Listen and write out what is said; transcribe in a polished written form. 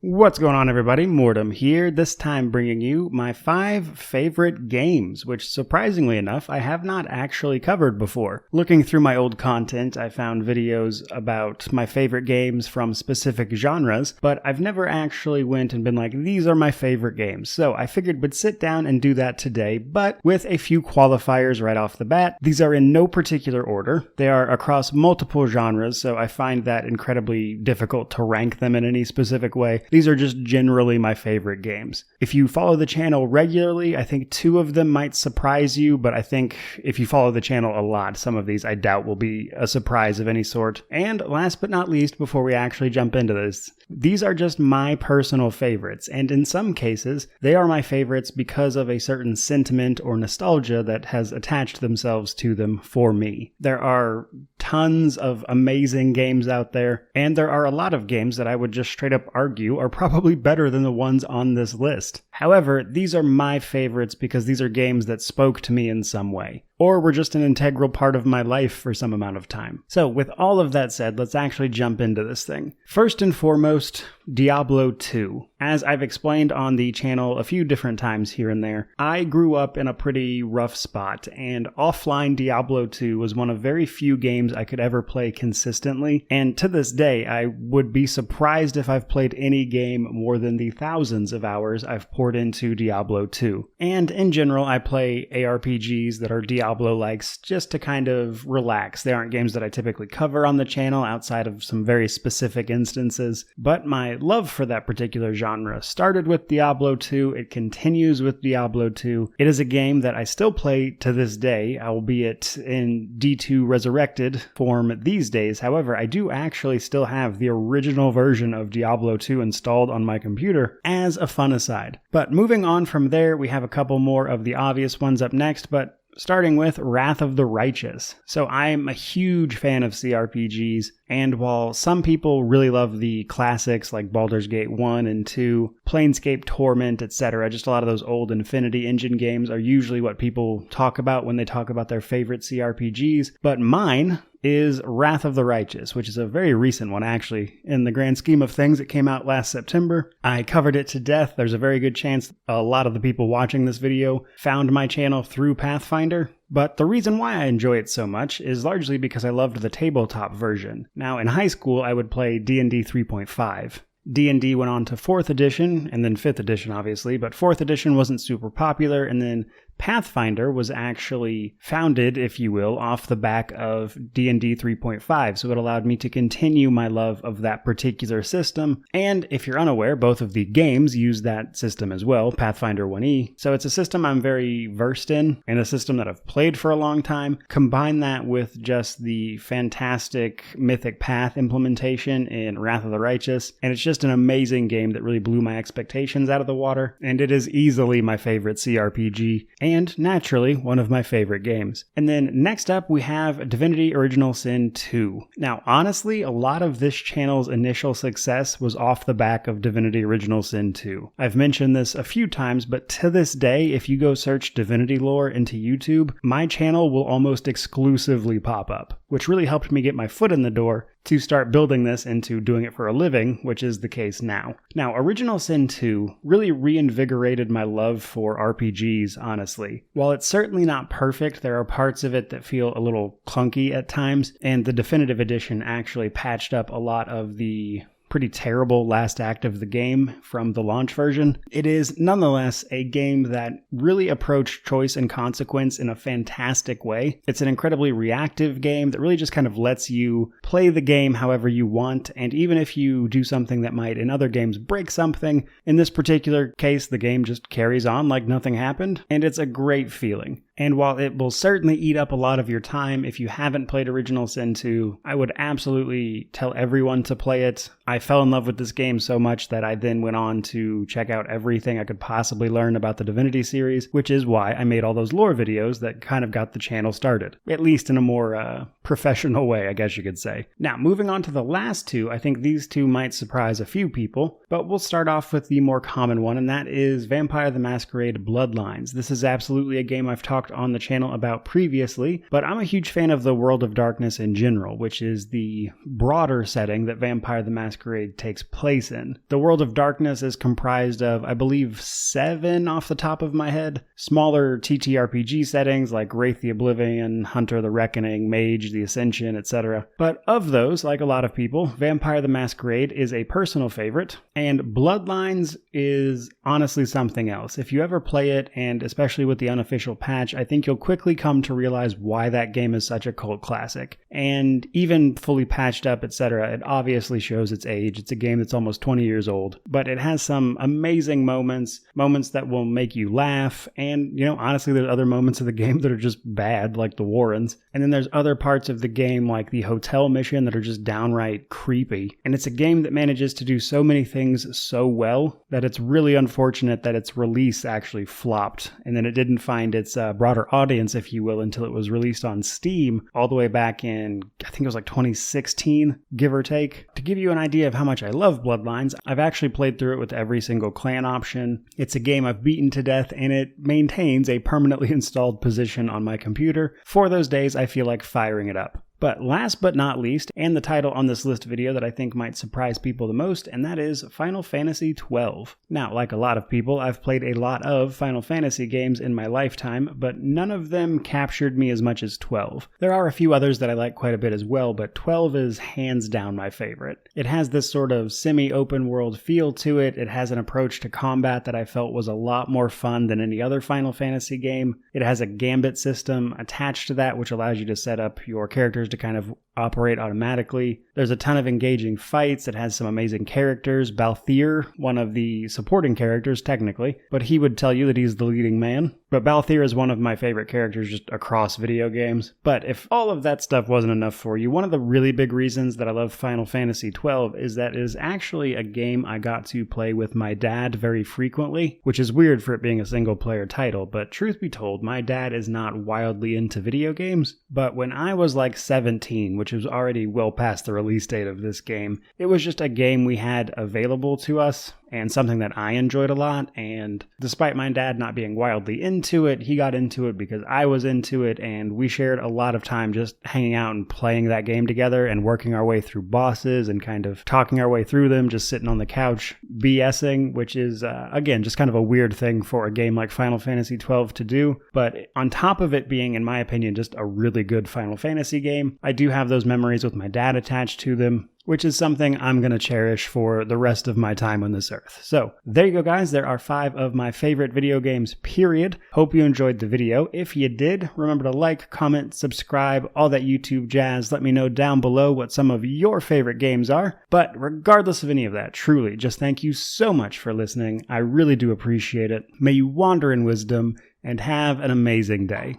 What's going on, everybody? Mortem here, this time bringing you my 5 favorite games, which surprisingly enough, I have not actually covered before. Looking through my old content, I found videos about my favorite games from specific genres, but I've never actually went and been like, these are my favorite games. So I figured we'd sit down and do that today, but with a few qualifiers right off the bat. These are in no particular order. They are across multiple genres, so I find that incredibly difficult to rank them in any specific way. These are just generally my favorite games. If you follow the channel regularly, I think 2 of them might surprise you, but I think if you follow the channel a lot, some of these I doubt will be a surprise of any sort. And last but not least, before we actually jump into this, these are just my personal favorites, and in some cases, they are my favorites because of a certain sentiment or nostalgia that has attached themselves to them for me. There are tons of amazing games out there, and there are a lot of games that I would just straight up argue are probably better than the ones on this list. However, these are my favorites because these are games that spoke to me in some way, or were just an integral part of my life for some amount of time. So with all of that said, let's actually jump into this thing. First and foremost, Diablo 2. As I've explained on the channel a few different times here and there, I grew up in a pretty rough spot, and offline Diablo 2 was one of very few games I could ever play consistently, and to this day, I would be surprised if I've played any game more than the thousands of hours I've poured into Diablo 2. And in general, I play ARPGs that are Diablo-likes just to kind of relax. They aren't games that I typically cover on the channel outside of some very specific instances, but my love for that particular genre started with Diablo 2. It continues with Diablo 2. It is a game that I still play to this day, albeit in D2 Resurrected form these days. However, I do actually still have the original version of Diablo 2 installed on my computer as a fun aside. But moving on from there, we have a couple more of the obvious ones up next, but starting with Wrath of the Righteous. So I'm a huge fan of CRPGs, and while some people really love the classics like Baldur's Gate 1 and 2, Planescape Torment, etc., just a lot of those old Infinity Engine games are usually what people talk about when they talk about their favorite CRPGs, but mine is Wrath of the Righteous, which is a very recent one actually. In the grand scheme of things, it came out last September. I covered it to death. There's a very good chance a lot of the people watching this video found my channel through Pathfinder. But the reason why I enjoy it so much is largely because I loved the tabletop version. Now, in high school, I would play D&D 3.5. D&D went on to 4th edition, and then 5th edition, obviously, but 4th edition wasn't super popular, and then Pathfinder was actually founded, if you will, off the back of D&D 3.5, so it allowed me to continue my love of that particular system, and if you're unaware, both of the games use that system as well, Pathfinder 1e, so it's a system I'm very versed in, and a system that I've played for a long time. Combine that with just the fantastic Mythic Path implementation in Wrath of the Righteous, and it's just an amazing game that really blew my expectations out of the water, and it is easily my favorite CRPG, and naturally, one of my favorite games. And then next up, we have Divinity Original Sin 2. Now, honestly, a lot of this channel's initial success was off the back of Divinity Original Sin 2. I've mentioned this a few times, but to this day, if you go search Divinity lore into YouTube, my channel will almost exclusively pop up, which really helped me get my foot in the door to start building this into doing it for a living, which is the case now. Now, Original Sin 2 really reinvigorated my love for RPGs, honestly. While it's certainly not perfect, there are parts of it that feel a little clunky at times, and the definitive edition actually patched up a lot of the pretty terrible last act of the game from the launch version. It is nonetheless a game that really approached choice and consequence in a fantastic way. It's an incredibly reactive game that really just kind of lets you play the game however you want, and even if you do something that might in other games break something, in this particular case the game just carries on like nothing happened, and it's a great feeling. And while it will certainly eat up a lot of your time, if you haven't played Original Sin 2, I would absolutely tell everyone to play it. I fell in love with this game so much that I then went on to check out everything I could possibly learn about the Divinity series, which is why I made all those lore videos that kind of got the channel started, at least in a more professional way, I guess you could say. Now, moving on to the last two, I think these two might surprise a few people, but we'll start off with the more common one, and that is Vampire the Masquerade Bloodlines. This is absolutely a game I've talked on the channel about previously, but I'm a huge fan of the World of Darkness in general, which is the broader setting that Vampire the Masquerade takes place in. The World of Darkness is comprised of, I believe, 7 off the top of my head, smaller TTRPG settings like Wraith the Oblivion, Hunter the Reckoning, Mage the Ascension, etc. But of those, like a lot of people, Vampire the Masquerade is a personal favorite, and Bloodlines is honestly something else. If you ever play it, and especially with the unofficial patch, I think you'll quickly come to realize why that game is such a cult classic. And even fully patched up, etc., it obviously shows its age. It's a game that's almost 20 years old, but it has some amazing moments that will make you laugh, and, honestly, there's other moments of the game that are just bad, like the Warrens. And then there's other parts of the game, like the hotel mission, that are just downright creepy. And it's a game that manages to do so many things so well that it's really unfortunate that its release actually flopped, and then it didn't find its broader audience, if you will, until it was released on Steam all the way back in, I think it was like 2016, give or take. To give you an idea of how much I love Bloodlines, I've actually played through it with every single clan option. It's a game I've beaten to death, and it maintains a permanently installed position on my computer. For those days, I feel like firing it up. But last but not least, and the title on this list video that I think might surprise people the most, and that is Final Fantasy XII. Now, like a lot of people, I've played a lot of Final Fantasy games in my lifetime, but none of them captured me as much as 12. There are a few others that I like quite a bit as well, but 12 is hands down my favorite. It has this sort of semi-open world feel to it. It has an approach to combat that I felt was a lot more fun than any other Final Fantasy game. It has a gambit system attached to that, which allows you to set up your characters to kind of operate automatically. There's a ton of engaging fights. It has some amazing characters. Balthier, one of the supporting characters technically, but he would tell you that he's the leading man. But Balthier is one of my favorite characters just across video games. But if all of that stuff wasn't enough for you, one of the really big reasons that I love Final Fantasy XII is that it is actually a game I got to play with my dad very frequently, which is weird for it being a single player title, but truth be told, my dad is not wildly into video games. But when I was like 17, which was already well past the release date of this game, it was just a game we had available to us and something that I enjoyed a lot. And despite my dad not being wildly into it, he got into it because I was into it, and we shared a lot of time just hanging out and playing that game together and working our way through bosses and kind of talking our way through them, just sitting on the couch BSing, which is, again, just kind of a weird thing for a game like Final Fantasy XII to do. But on top of it being, in my opinion, just a really good Final Fantasy game, I do have those memories with my dad attached to them, which is something I'm going to cherish for the rest of my time on this earth. So there you go, guys. There are 5 of my favorite video games, period. Hope you enjoyed the video. If you did, remember to like, comment, subscribe, all that YouTube jazz. Let me know down below what some of your favorite games are. But regardless of any of that, truly, just thank you so much for listening. I really do appreciate it. May you wander in wisdom and have an amazing day.